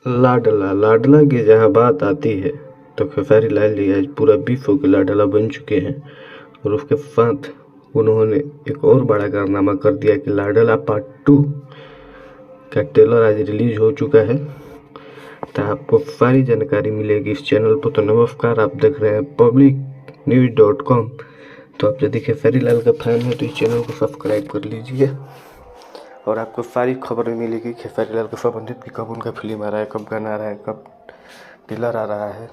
लाडला लाडला की जहाँ बात आती है तो खेसारी लाल जी आज पूरा विश्व के लाडला बन चुके हैं। और उसके साथ उन्होंने एक और बड़ा कारनामा कर दिया कि लाडला पार्ट 2 का ट्रेलर आज रिलीज हो चुका है। तो आपको सारी जानकारी मिलेगी इस चैनल पर। तो नमस्कार, आप देख रहे हैं publicnews.com। तो आप यदि खेसारी लाल का फैन है तो इस चैनल को सब्सक्राइब कर लीजिए और आपको सारी खबरें मिलेगी खेसारी लाल के संबंधित कि कब उनका फिल्म आ रहा है, कब गाना आ रहा है, कब ट्रेलर आ रहा है।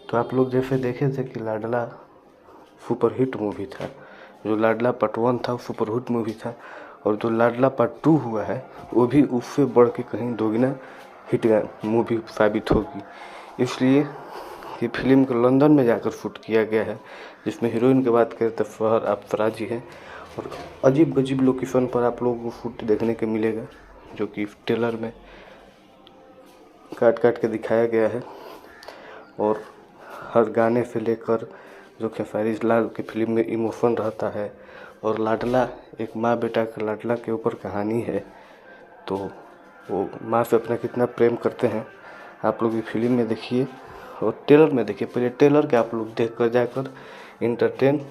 तो आप लोग जैसे देखे थे कि लाडला सुपरहिट मूवी था, जो लाडला पार्ट 1 था सुपरहिट मूवी था, और जो लाडला पार्ट 2 हुआ है वो भी उससे बढ़ के कहीं दोगुना हिट मूवी साबित होगी। इसलिए कि फिल्म को लंदन में जाकर शूट किया गया है, जिसमें हीरोइन की बात करें तो फहर अफरा जी है। और अजीब गजीब लोकेशन पर आप लोगों को शूट देखने को मिलेगा, जो कि ट्रेलर में काट काट के दिखाया गया है। और हर गाने से लेकर जो खेसारी लाल की फिल्म में इमोशन रहता है, और लाडला एक माँ बेटा का लाडला के ऊपर कहानी है, तो वो माँ से अपना कितना प्रेम करते हैं आप लोग ये फिल्म में देखिए और ट्रेलर में देखिए। पहले ट्रेलर के आप लोग देख कर जाकर इंटरटेन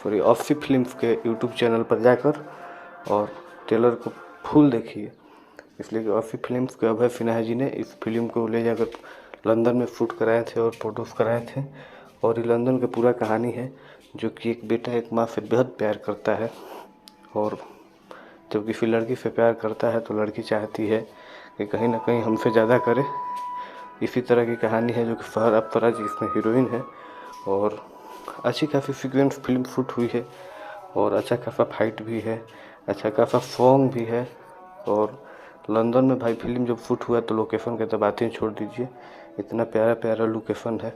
सॉरी ऑफी फिल्म्स के यूट्यूब चैनल पर जाकर और ट्रेलर को फुल देखिए। इसलिए कि ऑफी फिल्म्स के अभय सिन्हा जी ने इस फिल्म को ले जाकर लंदन में शूट कराए थे और प्रोड्यूस कराए थे। और ये लंदन की पूरा कहानी है, जो कि एक बेटा एक माँ से बेहद प्यार करता है, और जब किसी लड़की से प्यार करता है तो लड़की चाहती है कि कहीं ना कहीं हमसे ज़्यादा करे। इसी तरह की कहानी है, जो कि फहर अफरा जी इसमें हीरोइन है। और अच्छी खासी सीक्वेंस फिल्म शूट हुई है, और अच्छा खासा फाइट भी है, अच्छा खासा सॉन्ग भी है। और लंदन में भाई फिल्म जब शूट हुआ तो लोकेशन के तो बातें छोड़ दीजिए, इतना प्यारा प्यारा लोकेशन है,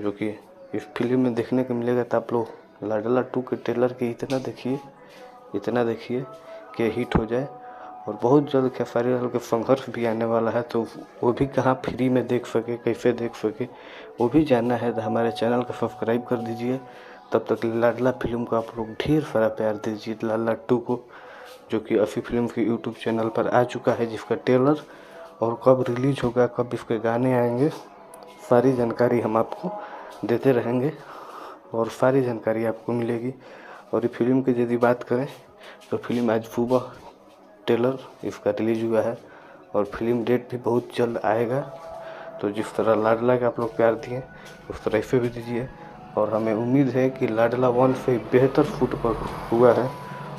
जो कि इस फिल्म में देखने को मिलेगा। तो आप लोग लाडला 2 के ट्रेलर के इतना देखिए कि हिट हो जाए। और बहुत जल्द खेसारी लाल के संघर्ष भी आने वाला है, तो वो भी कहाँ फ्री में देख सके, कैसे देख सके, वो भी जानना है तो हमारे चैनल को सब्सक्राइब कर दीजिए। तब तक लाडला फिल्म को आप लोग ढेर सारा प्यार दीजिए। लाडला 2 को, जो कि अफी फिल्म के यूट्यूब चैनल पर आ चुका है, जिसका ट्रेलर और कब रिलीज होगा, कब इसके गाने आएंगे, सारी जानकारी हम आपको देते रहेंगे और सारी जानकारी आपको मिलेगी। और ये फिल्म की यदि बात करें तो फिल्म आज सुबह ट्रेलर इसका रिलीज हुआ है, और फिल्म डेट भी बहुत जल्द आएगा। तो जिस तरह लाडला के आप लोग प्यार दिए उस तरह इसे भी दीजिए। और हमें उम्मीद है कि लाडला 1 से बेहतर शूट पर हुआ है,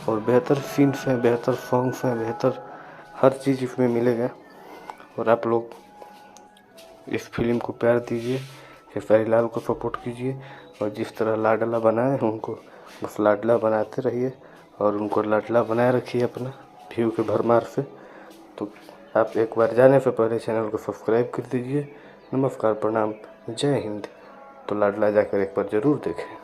और बेहतर सीन्स हैं, बेहतर सॉन्ग्स हैं, बेहतर हर चीज़ इसमें मिलेगा। और आप लोग इस फिल्म को प्यार दीजिए, खेसारी लाल को सपोर्ट कीजिए, और जिस तरह लाडला बनाए उनको बस लाडला बनाते रहिए, और उनको लाडला बनाए रखिए अपना व्यू के भरमार से। तो आप एक बार जाने से पहले चैनल को सब्सक्राइब कर दीजिए। नमस्कार, प्रणाम, जय हिंद। तो लाडला जाकर एक बार ज़रूर देखें।